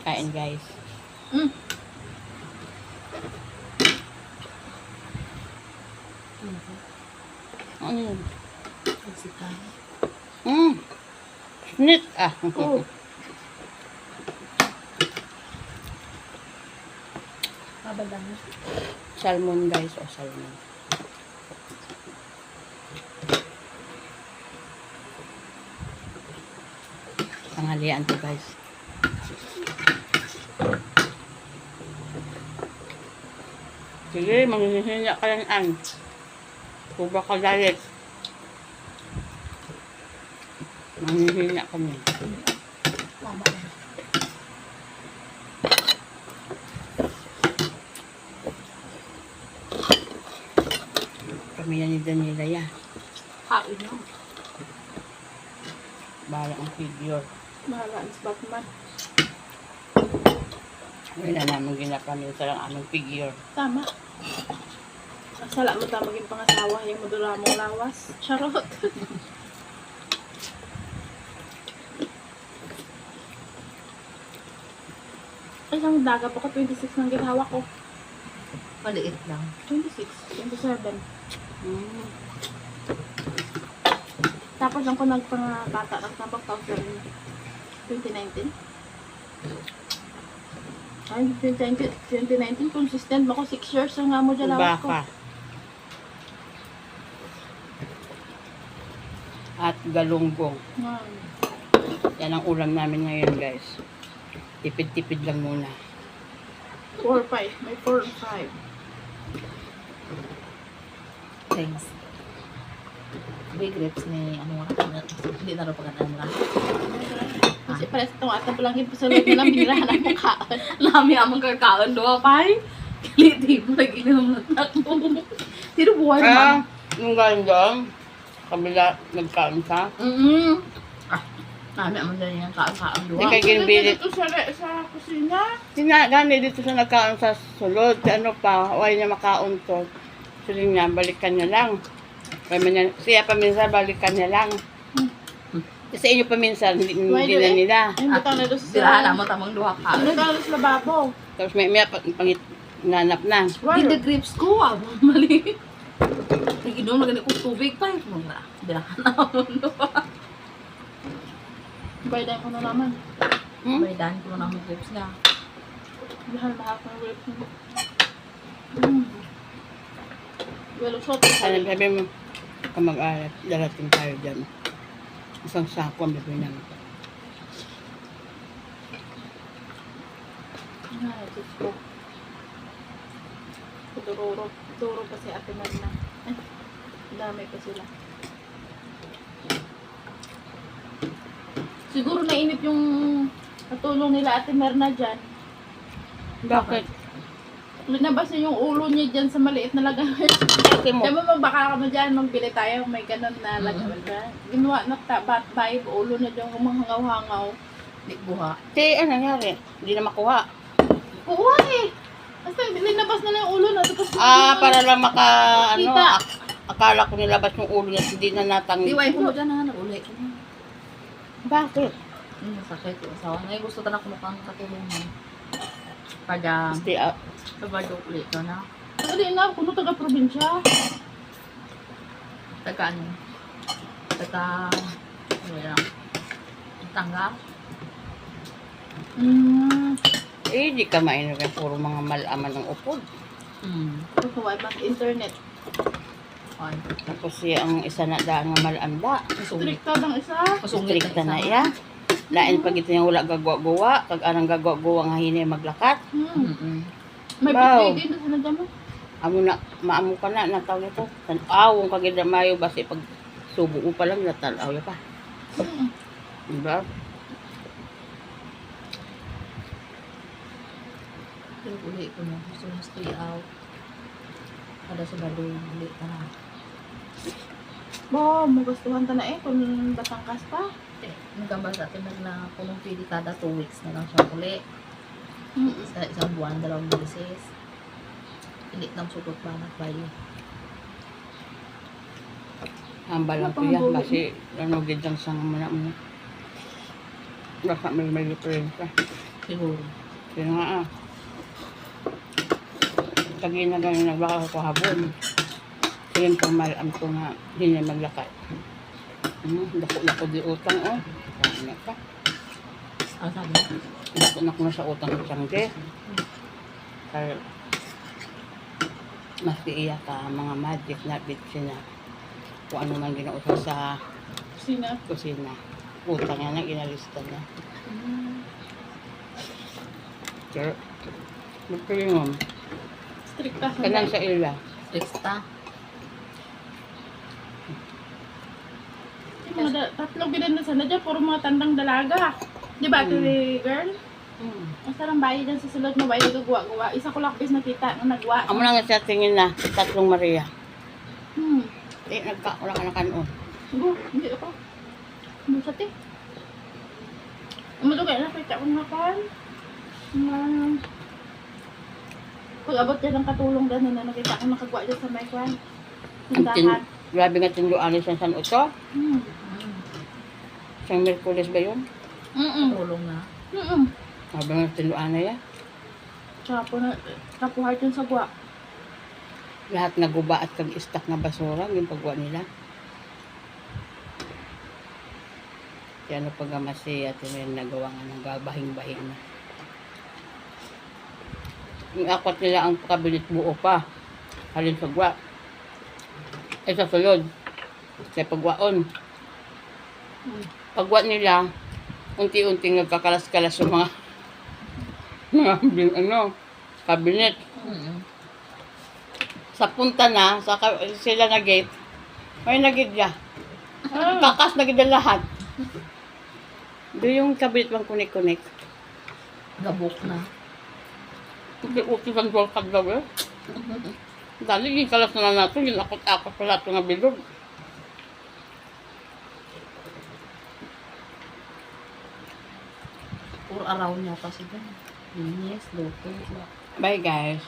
Kain guys. Mm. Ano yun? Mexican. Snit ah. Oh. Mabalang. Salmon guys. O salmon. Tanghalian to guys. Sige, maghihinya ka lang an. Kuba ka galit. Maghihinya kami. Tama lang. Kami yan ni Daniela ya. Kain lang. Bahala ang figure. Mahala is Batman. Wala naman ginapaminsa lang aming figure. Tama. Sala mo ta maging pangasawa. Yung madura mong lawas. Charot. Isang daga pa ko. 26 nang ginawa ko. Maliit lang. 26. 27. Mm. Tapos lang ko nagpangabata ng tambak 2019. Ay, 2019 consistent ako 6 years ang nga mo dyan lawas ko. Baka. At galunggong. Yan ang ulam namin ngayon guys. Tipid-tipid lang muna. 4-5. May 4-5. Thanks. Big grapes ni ano nga. Hindi na rin pagandaan mo lang. Kasi pala sa itong atang palangin pa sa loob na lang binirahan ang makaon. Lami amang kakaon doa pa. Kiliti mo nag-inom ng takbo. Tiro buhay naman. Nung galing doon, kabila nagkaon sa. Lami amang dyan yung kaon-kaon doa. Hindi kayo ginbilit. Dito sa kusina. Gani dito sa nagkaon sa sulod. Ano pa, huwag niya makaon to. Sige niya, balikan niya lang. Siya paminsan, balikan niya lang. Kasi inyo paminsan, hindi na nila. Ay, butang na doon sa Dirahan mo tamang duha ka. Ano na doon sa lababo? Tapos may pangit nanap na. Hindi the grapes ko. Mali. Nag-inom na ganit kong tubig pa. Dirahan na mo doa. Baydan ko na naman. Balidan ko na ng grapes nga. Mahal-mahal ko ng grapes mo. Well, shot. Sabi mo, kamag-alat, darating tayo dyan. Isang sako ang bibili namin. Ay, Diyos ko. Duro pa si Ate Marina. Ay, dami pa sila. Siguro nainip yung katulong nila Ate Marina dyan. Bakit? Linabas niya yung ulo niya dyan sa maliit na lagawan. Kasi mo, Diba magbaka ka mo dyan, magbili tayo, may ganun na lagawan ba? Ginawa na bahay, ulo niya dyan humangaw-hangaw. Di buha. ano nangyari? Hindi na makuha. Oo eh! Basta linabas na lang yung ulo na. Tapos Para lang Kita. akala ko nilabas yung ulo niya, hindi na natang... Di, ko mo dyan na. Uli ko na. Bakit? Sakit ko. Sawa. Ngayon gusto ta na kumukang katulungan. Pag Stay out. sabay ko ulit ko na. Hindi na, kuno taga-probinsya. Taga ano? Taga... Ano yan? Tangga? Di ka mainag. Puro mga malaman ng upod. Tapos wala bang internet. Ay. Tapos ang isa na daan nga malanda. Masungit. Stricta ng isa. Masungit Strikta na iya. Lain pag ito yung wala gagwa-gawa. Kag anang gagwa-gawa nga hinay maglakat. May Wow. pitay din na dyan mo. Amo na, maamo ka na, nataw nito. Tanawong kagida mayo basi pag subo mo pa lang, natalaw ya pa. Diba? Pero uli ko na. Gusto na stay out. Kada sa balo, uli ka na. Bo, magustuhan ta na eh kung Batangkas pa. Nagkambal sa atin na punong pili kada 2 weeks na lang siya uli. Sa isang buwan, 2 beses. Hindi nang sugot ba nagbayo. Hambal lang ko yan, basi ano gid lang sa mga muna. Baka may diferensya. Siguro. Kaya nga Lagi na gano'n nagbaka ko habon. Kaya pang malam ko nga, hindi niya maglakay. Dako-dako di utang, oh. Kaya ka. Ang sabi mo? Dako-dako na sa utang ng sangge. Kaya, maski iya ka, mga magic na bitsin na. Kung ano man ginausa sa Sina? kusina. Utang yan ang inalista niya. Pero, magpilingom. Strict ka sa Kanang sa ila. Extra. Yung mga tatlong binan na sana dyan, puro mga tandang dalaga. Di ba, girl? Ang sarang bayi dyan sa sulod mo, bayi gagawa-gawa. Isa ko lang bis nakita nung nagwa. Amo na nga sa tingin na, tatlong Maria. Hmm. Wala ka na kanon. Go, hindi ako. Musat eh. Umutugay na, kita ko nga kan. Pag-abot dyan ng katulong gano'n na nakita ko nakagawa dyan sa may kwan. Tindahan. Grabe nga tinduan sa San Otto. Hmm. Isang Merkulis ba yun? Tulong na. Grabe nga tinduan na yan. Tsaka po na, kapuhar dyan sa gwa. Lahat na guba at kag-istak na basura, yung pagwa nila. Kaya ano pag-amasi at yung nagawa nga ng bahing-bahing na. Yung akwat nila ang kabilit buo pa. Halin sa gwa. Ay sa sulod. Sa pagwaon. Pagwa nila, unti-unting nagkakalas-kalas yung mga kabinet. Sa punta na, sila na gate, may nagidya. Kakas nagidya lahat. Doon yung kabinet bang kunik-kunik. Gabok na. Uti ang dolkad daw eh. Dali, yung kalas na natin, yung akot-akot pala ito nga bilog. Puro araw niya kasi dyan. Linis, luto. Bye guys.